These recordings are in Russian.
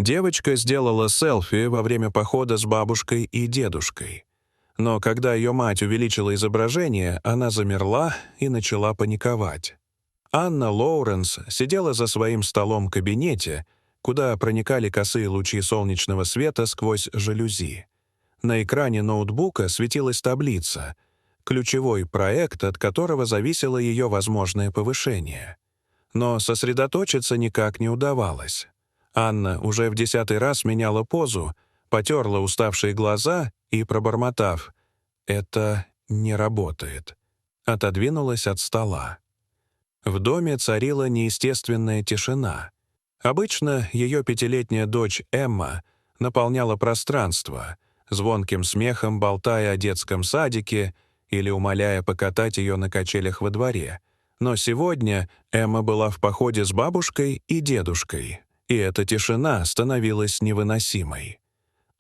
Девочка сделала селфи во время похода с бабушкой и дедушкой. Но когда ее мать увеличила изображение, она замерла и начала паниковать. Анна Лоуренс сидела за своим столом в кабинете, куда проникали косые лучи солнечного света сквозь жалюзи. На экране ноутбука светилась таблица, ключевой проект, от которого зависело ее возможное повышение. Но сосредоточиться никак не удавалось. Анна уже в 10-й раз меняла позу, потерла уставшие глаза и, пробормотав «это не работает», отодвинулась от стола. В доме царила неестественная тишина. Обычно ее 5-летняя дочь Эмма наполняла пространство, звонким смехом болтая о детском садике или умоляя покатать ее на качелях во дворе. Но сегодня Эмма была в походе с бабушкой и дедушкой, и эта тишина становилась невыносимой.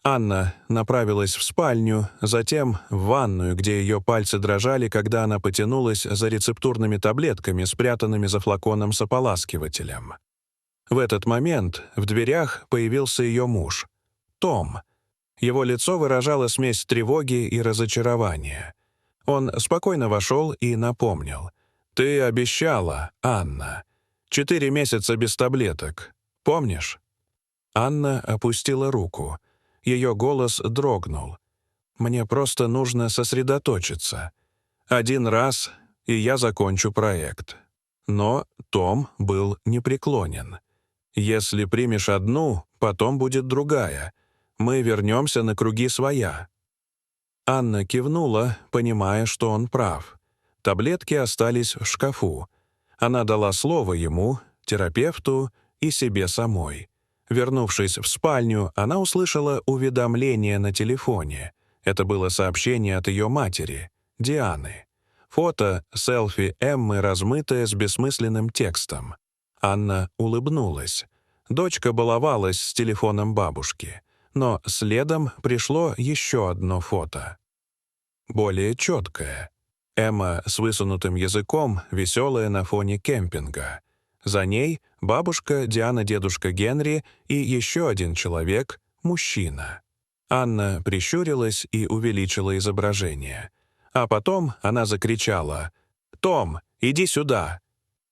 Анна направилась в спальню, затем в ванную, где ее пальцы дрожали, когда она потянулась за рецептурными таблетками, спрятанными за флаконом с ополаскивателем. В этот момент в дверях появился ее муж, Том. Его лицо выражало смесь тревоги и разочарования. Он спокойно вошел и напомнил. «Ты обещала, Анна. 4 месяца без таблеток. Помнишь?» Анна опустила руку. Ее голос дрогнул. «Мне просто нужно сосредоточиться. 1 раз, и я закончу проект». Но Том был непреклонен. «Если примешь одну, потом будет другая. Мы вернемся на круги своя». Анна кивнула, понимая, что он прав. Таблетки остались в шкафу. Она дала слово ему, терапевту и себе самой. Вернувшись в спальню, она услышала уведомление на телефоне. Это было сообщение от ее матери, Дианы. Фото, селфи Эммы, размытое с бессмысленным текстом. Анна улыбнулась. Дочка баловалась с телефоном бабушки. Но следом пришло еще одно фото. Более четкое. Эмма с высунутым языком, веселая на фоне кемпинга. За ней бабушка, Диана, дедушка Генри и еще один человек, мужчина. Анна прищурилась и увеличила изображение. А потом она закричала: «Том, иди сюда!»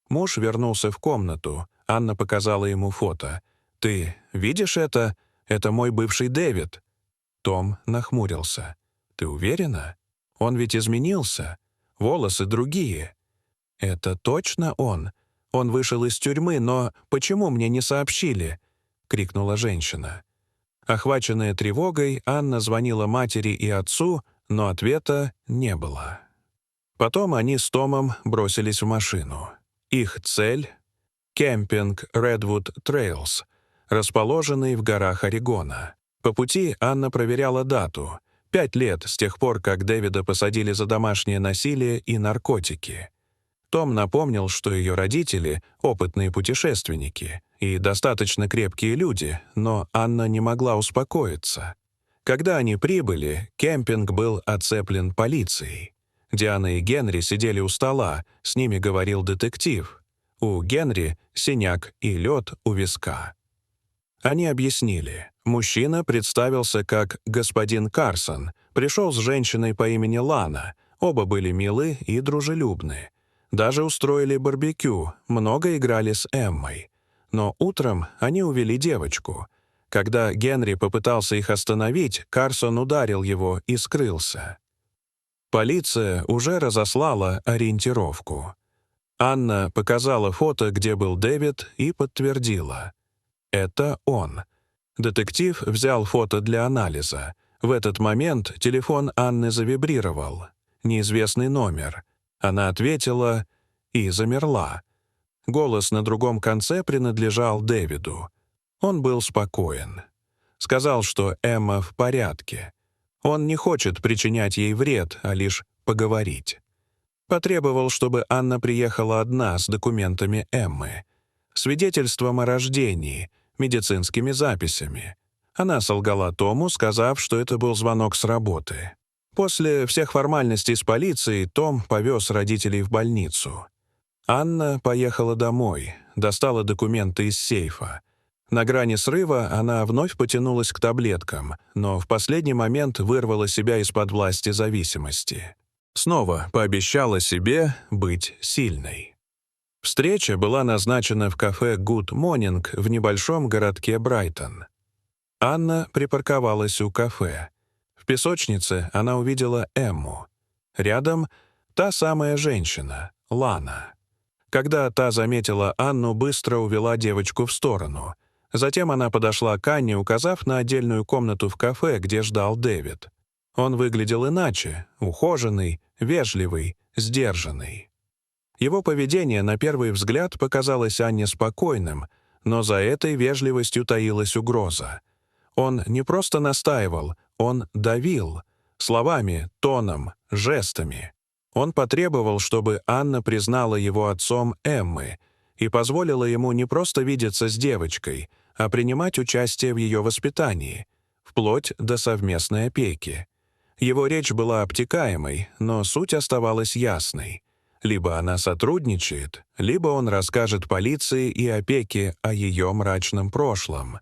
Муж вернулся в комнату. Анна показала ему фото. «Ты видишь это? Это мой бывший Дэвид». Том нахмурился. «Ты уверена? Он ведь изменился. Волосы другие». «Это точно он? Он вышел из тюрьмы, но почему мне не сообщили?» — крикнула женщина. Охваченная тревогой, Анна звонила матери и отцу, но ответа не было. Потом они с Томом бросились в машину. Их цель — кемпинг Redwood Trails, расположенный в горах Орегона. По пути Анна проверяла дату. 5 лет с тех пор, как Дэвида посадили за домашнее насилие и наркотики. Том напомнил, что ее родители — опытные путешественники и достаточно крепкие люди, но Анна не могла успокоиться. Когда они прибыли, кемпинг был оцеплен полицией. Диана и Генри сидели у стола, с ними говорил детектив. У Генри синяк и лед у виска. Они объяснили. Мужчина представился как господин Карсон, пришел с женщиной по имени Лана, оба были милы и дружелюбны. Даже устроили барбекю, много играли с Эммой. Но утром они увели девочку. Когда Генри попытался их остановить, Карсон ударил его и скрылся. Полиция уже разослала ориентировку. Анна показала фото, где был Дэвид, и подтвердила. Это он. Детектив взял фото для анализа. В этот момент телефон Анны завибрировал. Неизвестный номер. Она ответила и замерла. Голос на другом конце принадлежал Дэвиду. Он был спокоен. Сказал, что Эмма в порядке. Он не хочет причинять ей вред, а лишь поговорить. Потребовал, чтобы Анна приехала одна с документами Эммы, свидетельством о рождении, медицинскими записями. Она солгала Тому, сказав, что это был звонок с работы. После всех формальностей с полицией Том повез родителей в больницу. Анна поехала домой, достала документы из сейфа. На грани срыва она вновь потянулась к таблеткам, но в последний момент вырвала себя из-под власти зависимости. Снова пообещала себе быть сильной. Встреча была назначена в кафе «Good Morning» в небольшом городке Брайтон. Анна припарковалась у кафе. В песочнице она увидела Эмму. Рядом та самая женщина, Лана. Когда та заметила Анну, быстро увела девочку в сторону. Затем она подошла к Анне, указав на отдельную комнату в кафе, где ждал Дэвид. Он выглядел иначе, ухоженный, вежливый, сдержанный. Его поведение на первый взгляд показалось Анне спокойным, но за этой вежливостью таилась угроза. Он не просто настаивал, он давил. Словами, тоном, жестами. Он потребовал, чтобы Анна признала его отцом Эммы и позволила ему не просто видеться с девочкой, а принимать участие в ее воспитании, вплоть до совместной опеки. Его речь была обтекаемой, но суть оставалась ясной. Либо она сотрудничает, либо он расскажет полиции и опеке о ее мрачном прошлом,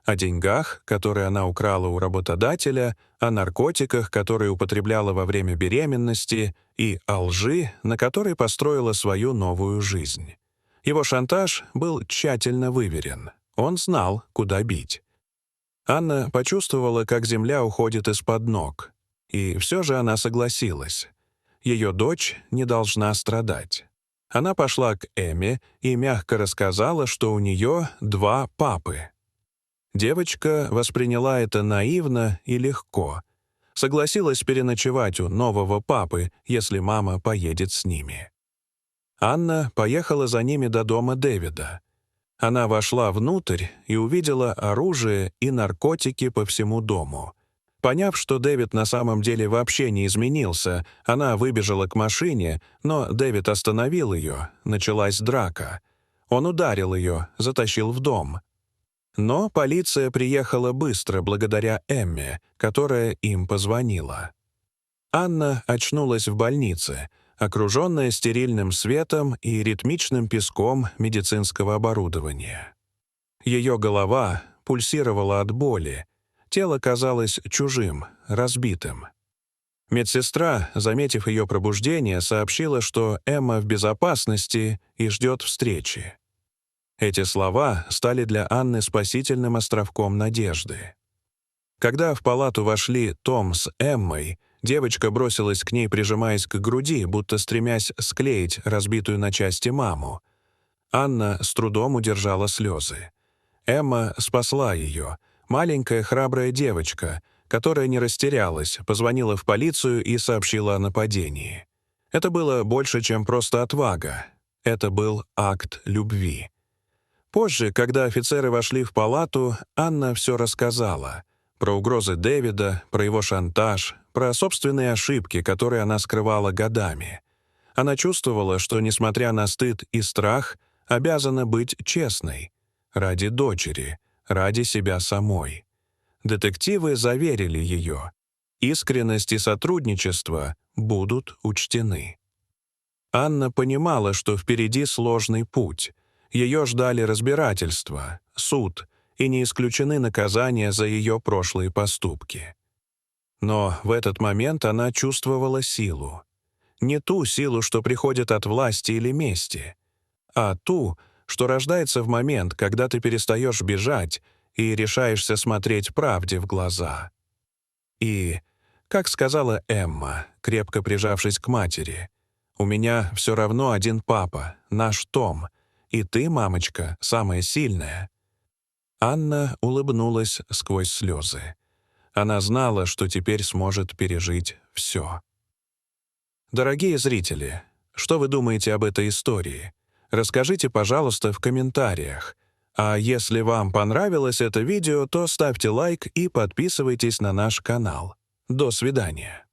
о деньгах, которые она украла у работодателя, о наркотиках, которые употребляла во время беременности, и о лжи, на которой построила свою новую жизнь. Его шантаж был тщательно выверен. Он знал, куда бить. Анна почувствовала, как земля уходит из-под ног. И все же она согласилась. Ее дочь не должна страдать. Она пошла к Эмме и мягко рассказала, что у нее 2 папы. Девочка восприняла это наивно и легко. Согласилась переночевать у нового папы, если мама поедет с ними. Анна поехала за ними до дома Дэвида. Она вошла внутрь и увидела оружие и наркотики по всему дому. Поняв, что Дэвид на самом деле вообще не изменился, она выбежала к машине, но Дэвид остановил ее, началась драка. Он ударил ее, затащил в дом. Но полиция приехала быстро благодаря Эмме, которая им позвонила. Анна очнулась в больнице, окруженная стерильным светом и ритмичным песком медицинского оборудования. Ее голова пульсировала от боли, тело казалось чужим, разбитым. Медсестра, заметив ее пробуждение, сообщила, что Эмма в безопасности и ждет встречи. Эти слова стали для Анны спасительным островком надежды. Когда в палату вошли Том с Эммой, девочка бросилась к ней, прижимаясь к груди, будто стремясь склеить разбитую на части маму. Анна с трудом удержала слезы. Эмма спасла ее, маленькая храбрая девочка, которая не растерялась, позвонила в полицию и сообщила о нападении. Это было больше, чем просто отвага. Это был акт любви. Позже, когда офицеры вошли в палату, Анна все рассказала. Про угрозы Дэвида, про его шантаж, про собственные ошибки, которые она скрывала годами. Она чувствовала, что, несмотря на стыд и страх, обязана быть честной. Ради дочери, ради себя самой. Детективы заверили ее. Искренность и сотрудничество будут учтены. Анна понимала, что впереди сложный путь. Ее ждали разбирательства, суд, и не исключены наказания за ее прошлые поступки. Но в этот момент она чувствовала силу. Не ту силу, что приходит от власти или мести, а ту, что рождается в момент, когда ты перестаешь бежать и решаешься смотреть правде в глаза. И, как сказала Эмма, крепко прижавшись к матери, «У меня все равно один папа, наш Том, и ты, мамочка, самая сильная». Анна улыбнулась сквозь слезы. Она знала, что теперь сможет пережить все. Дорогие зрители, что вы думаете об этой истории? Расскажите, пожалуйста, в комментариях. А если вам понравилось это видео, то ставьте лайк и подписывайтесь на наш канал. До свидания.